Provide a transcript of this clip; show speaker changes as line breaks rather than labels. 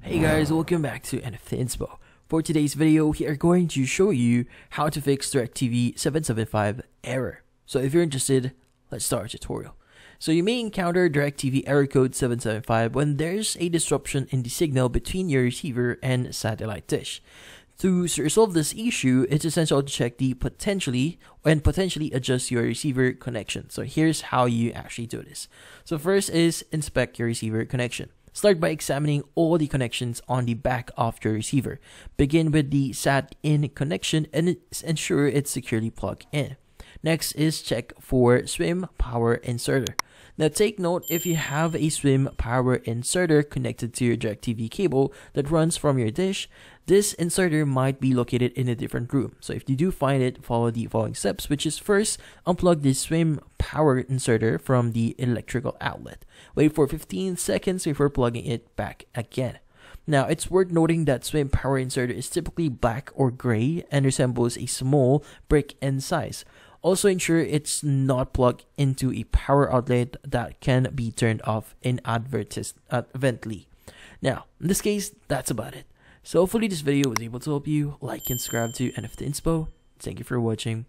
Hey guys, welcome back to NFT Inspo. For today's video, we are going to show you how to fix DirecTV 775 error. So if you're interested, let's start our tutorial. So you may encounter DirecTV error code 775 when there's a disruption in the signal between your receiver and satellite dish. To resolve this issue, it's essential to check the potentially adjust your receiver connection. So here's how you actually do this. So first is inspect your receiver connection. Start by examining all the connections on the back of your receiver. Begin with the SAT-in connection and ensure it's securely plugged in. Next is check for swim power inserter. Now take note, if you have a swim power inserter connected to your DirecTV cable that runs from your dish, this inserter might be located in a different room. So if you do find it, follow the following steps, which is first, unplug the swim power inserter from the electrical outlet. Wait for 15 seconds before plugging it back again. Now, it's worth noting that swim power inserter is typically black or gray and resembles a small brick in size. Also ensure it's not plugged into a power outlet that can be turned off inadvertently. Now, in this case, that's about it. So hopefully this video was able to help you. Like and subscribe to NFT Inspo. Thank you for watching.